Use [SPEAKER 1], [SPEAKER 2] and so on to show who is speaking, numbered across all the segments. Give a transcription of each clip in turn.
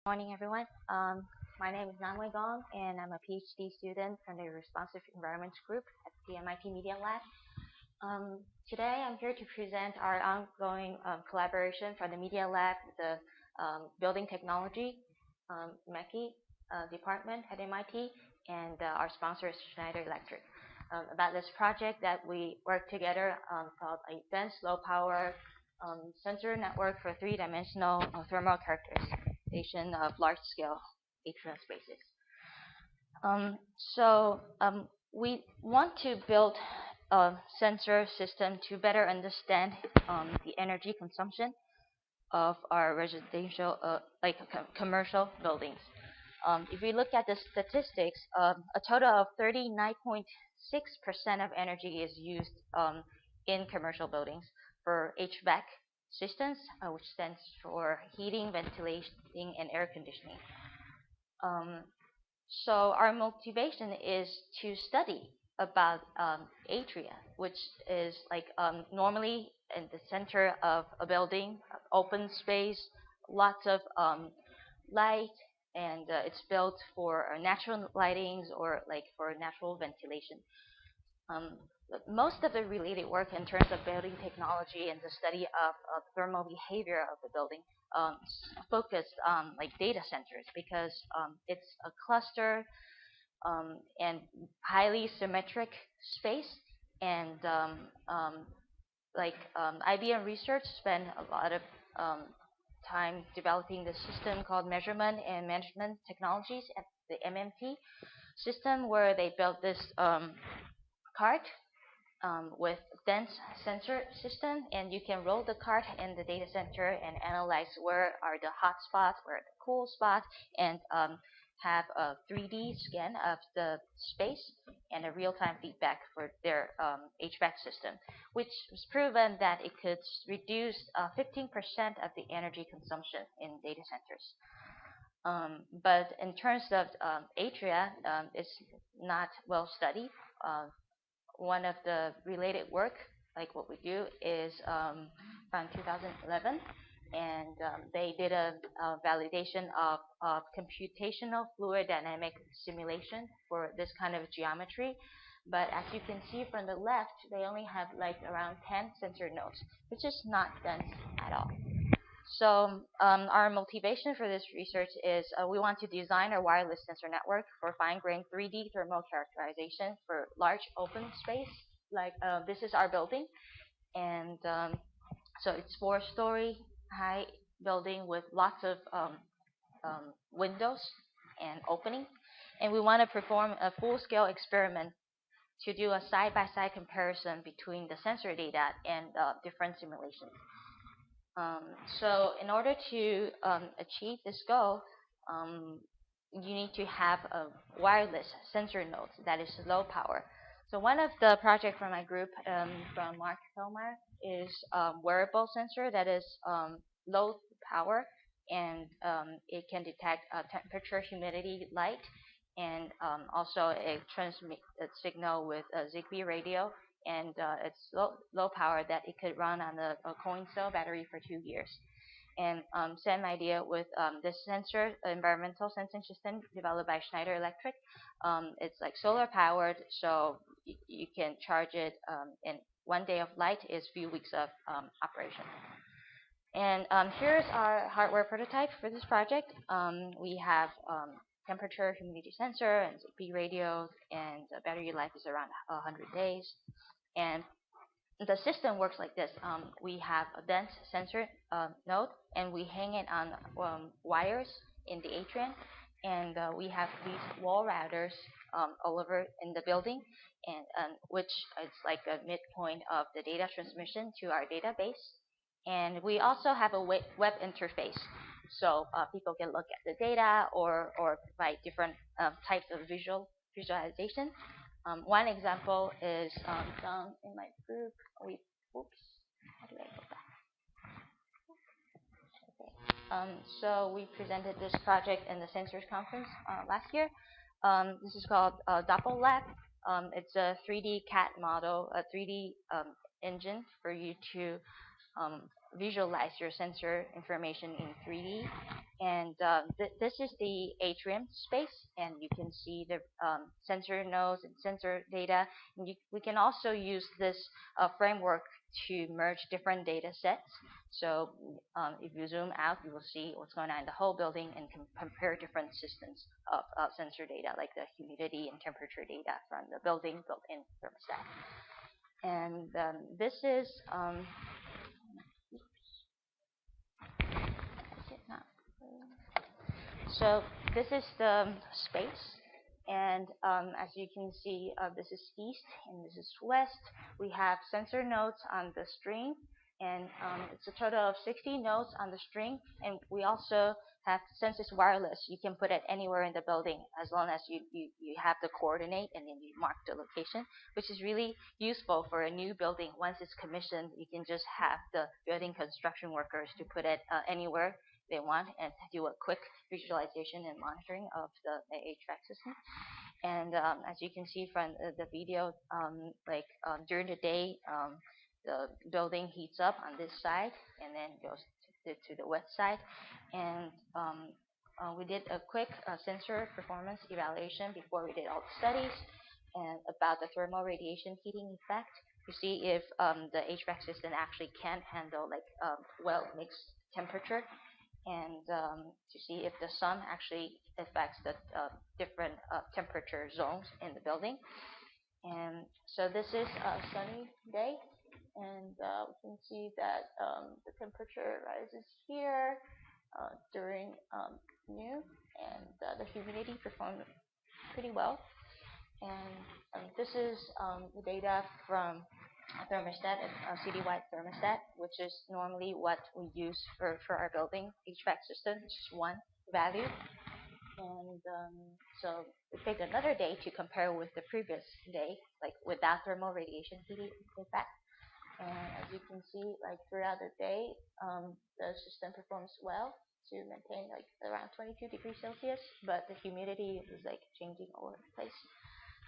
[SPEAKER 1] Morning, everyone. My name is Nan-Wei Gong, and I'm a PhD student from the Responsive Environments Group at the MIT Media Lab. Today, I'm here to present our ongoing collaboration from the Media Lab, the Building Technology MECI department at MIT, and our sponsor is Schneider Electric. About this project that we work together called a dense low-power sensor network for three-dimensional thermal characterization of large-scale atrial spaces. We want to build a sensor system to better understand the energy consumption of our residential, commercial buildings. If we look at the statistics, a total of 39.6% of energy is used in commercial buildings for HVAC systems, which stands for heating, ventilation, and air conditioning. So our motivation is to study about atria, which is normally in the center of a building, open space, lots of light, and it's built for natural lightings or for natural ventilation. Most of the related work in terms of building technology and the study of thermal behavior of the building focused on data centers because it's a cluster and highly symmetric space, and IBM Research spent a lot of time developing the system called Measurement and Management Technologies at the MMT system, where they built this cart with dense sensor system, and you can roll the cart in the data center and analyze where are the hot spots, where are the cool spots, and have a 3D scan of the space and a real-time feedback for their HVAC system, which was proven that it could reduce 15% of the energy consumption in data centers. But in terms of atria, it's not well studied. One of the related work, like what we do, is from 2011, and they did a validation of computational fluid dynamic simulation for this kind of geometry. But as you can see from the left, they only have around 10 sensor nodes, which is not dense at all. So our motivation for this research is we want to design a wireless sensor network for fine-grained 3D thermal characterization for large open space. This is our building, and so it's 4-story high building with lots of windows and openings, and we want to perform a full-scale experiment to do a side-by-side comparison between the sensor data and different simulations. So in order to achieve this goal, you need to have a wireless sensor node that is low power. So one of the projects from my group, from Mark Hellmeyer, is wearable sensor that is low power, and it can detect temperature, humidity, light, and also it transmits a signal with a Zigbee radio, and it's low power that it could run on a coin cell battery for 2 years. And same idea with this sensor, environmental sensing system developed by Schneider Electric. It's solar powered, so you can charge it in 1 day of light is few weeks of operation. And here's our hardware prototype for this project. We have temperature, humidity sensor, and Zigbee radio, and the battery life is around 100 days. And the system works like this. We have a dense sensor node, and we hang it on wires in the atrium, and we have these wall routers all over in the building, and which is like a midpoint of the data transmission to our database. And we also have a web interface, so people can look at the data or provide different types of visualization. One example is done in my group. How do I go back? Okay. So we presented this project in the Sensors Conference last year. This is called Doppel. It's a 3D CAD model, a 3D engine for you to um, visualize your sensor information in 3D. And this is the atrium space, and you can see the sensor nodes and sensor data. And we can also use this framework to merge different data sets. So if you zoom out, you will see what's going on in the whole building and compare different systems of sensor data, like the humidity and temperature data from the building built-in thermostat. And this is so this is the space, and as you can see, this is east and this is west. We have sensor nodes on the string, and it's a total of 60 nodes on the string. And we also have, since it's wireless, you can put it anywhere in the building as long as you have the coordinate and then you mark the location, which is really useful for a new building. Once it's commissioned, you can just have the building construction workers to put it anywhere they want and do a quick visualization and monitoring of the HVAC system. And as you can see from the video, during the day, the building heats up on this side and then goes to the west side. And we did a quick sensor performance evaluation before we did all the studies and about the thermal radiation heating effect to see if the HVAC system actually can handle well mixed temperature, and to see if the sun actually affects the different temperature zones in the building. And so this is a sunny day, and we can see that the temperature rises here during noon, and the humidity performed pretty well. And this is the data from a thermostat, a citywide thermostat, which is normally what we use for our building HVAC system, which is one value. And so it takes another day to compare with the previous day, like without thermal radiation heating effect. And as you can see, like throughout the day, the system performs well to maintain like around 22 degrees Celsius, but the humidity is like changing all over the place.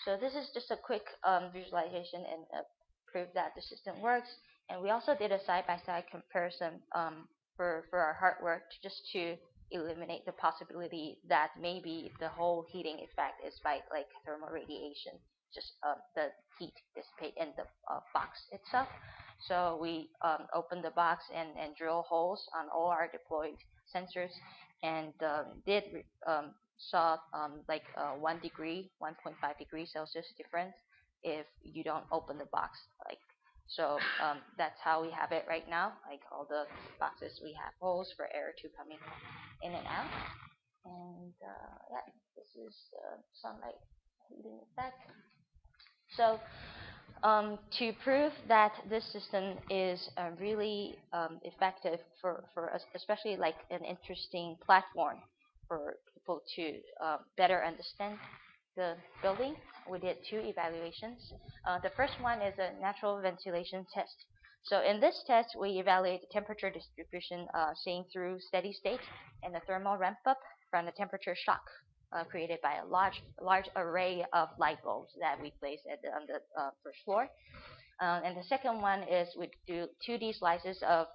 [SPEAKER 1] So this is just a quick visualization and proof that the system works. And we also did a side-by-side comparison for our hardware just to eliminate the possibility that maybe the whole heating effect is by like thermal radiation, just the heat dissipate in the box itself. So we opened the box and drill holes on all our deployed sensors, and did saw 1 degree, 1.5 degrees Celsius difference if you don't open the box. That's how we have it right now. Like all the boxes, we have holes for air to come in and out. And yeah, this is sunlight heating effect. So to prove that this system is really effective for us, especially like an interesting platform for people to better understand the building, we did 2 evaluations. The first one is a natural ventilation test. So in this test, we evaluate the temperature distribution seen through steady state and the thermal ramp up from the temperature shock created by a large array of light bulbs that we place on the first floor. And the second one is we do 2D slices of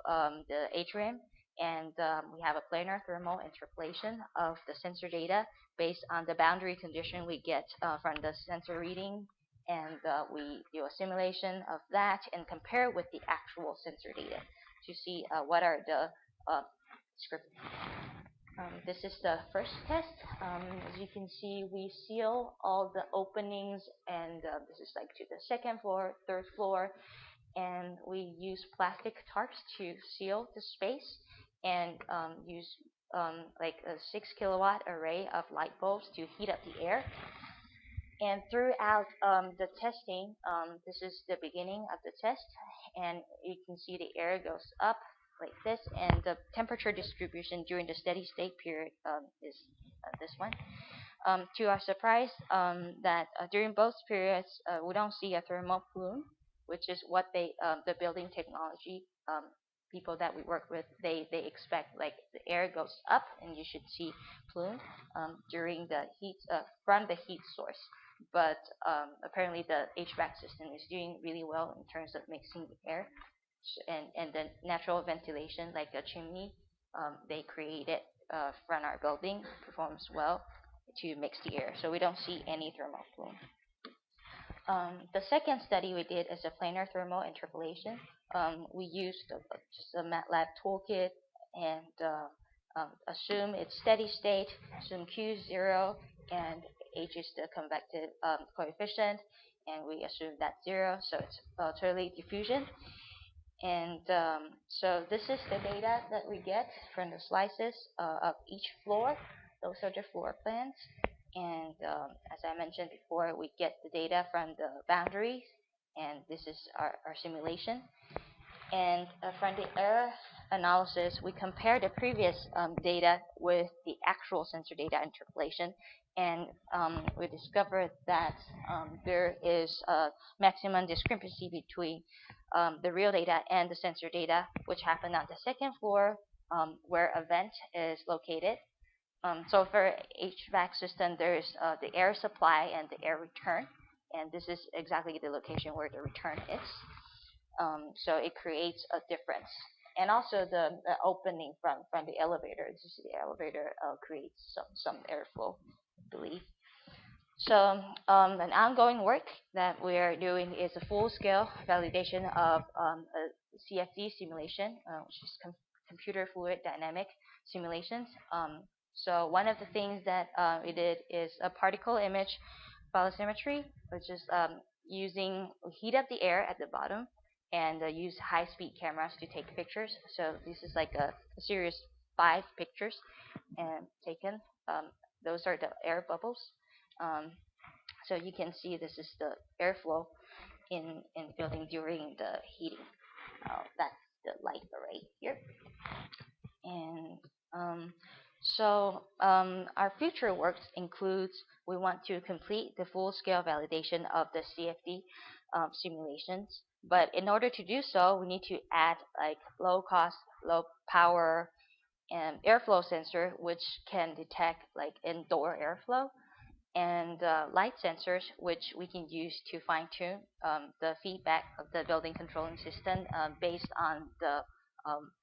[SPEAKER 1] the atrium, and we have a planar thermal interpolation of the sensor data based on the boundary condition we get from the sensor reading, and we do a simulation of that and compare with the actual sensor data to see what are the discrepancies. This is the first test. As you can see, we seal all the openings, and this is like to the second floor, third floor, and we use plastic tarps to seal the space, and use like a 6 kilowatt array of light bulbs to heat up the air. And throughout the testing, this is the beginning of the test, and you can see the air goes up like this, and the temperature distribution during the steady state period is this one. To our surprise, that during both periods, we don't see a thermal plume, which is what the building technology people that we work with, they expect like the air goes up and you should see plume during the heat from the heat source. But apparently the HVAC system is doing really well in terms of mixing the air. And the natural ventilation, like a chimney, they created from our building performs well to mix the air, so we don't see any thermal plume. The second study we did is a planar thermal interpolation. We used just a MATLAB toolkit and assume it's steady state, assume Q is 0, and H is the convective coefficient, and we assume that's 0, so it's totally diffusion. And so this is the data that we get from the slices of each floor. Those are the floor plans. And as I mentioned before, we get the data from the boundaries, and this is our simulation. And from the error analysis, we compare the previous data with the actual sensor data interpolation, and we discovered that there is a maximum discrepancy between the real data and the sensor data, which happened on the second floor where a vent is located. So for HVAC system, there is the air supply and the air return, and this is exactly the location where the return is. So it creates a difference. And also the opening from the elevator. This is the elevator creates some airflow, I believe. So an ongoing work that we are doing is a full-scale validation of a CFD simulation, which is computer fluid dynamic simulations. So one of the things that we did is a particle image photosymmetry, which is heat up the air at the bottom and use high-speed cameras to take pictures. So this is like a series 5 pictures and taken. Those are the air bubbles. So you can see this is the airflow in the building during the heating. That's the light array here. And our future works includes we want to complete the full-scale validation of the CFD simulations. But in order to do so, we need to add like low-cost, low-power airflow sensor, which can detect like indoor airflow, and light sensors, which we can use to fine-tune the feedback of the building controlling system based on the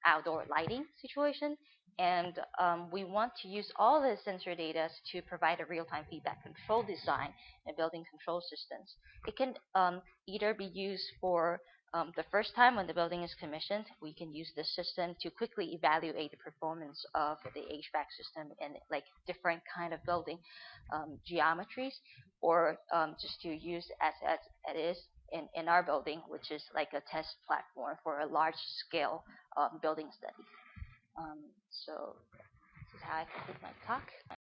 [SPEAKER 1] outdoor lighting situation. And we want to use all the sensor data to provide a real-time feedback control design in building control systems. It can either be used for the first time when the building is commissioned. We can use the system to quickly evaluate the performance of the HVAC system in like different kind of building geometries, or just to use as it is in our building, which is like a test platform for a large scale building study. So this is how I complete my talk.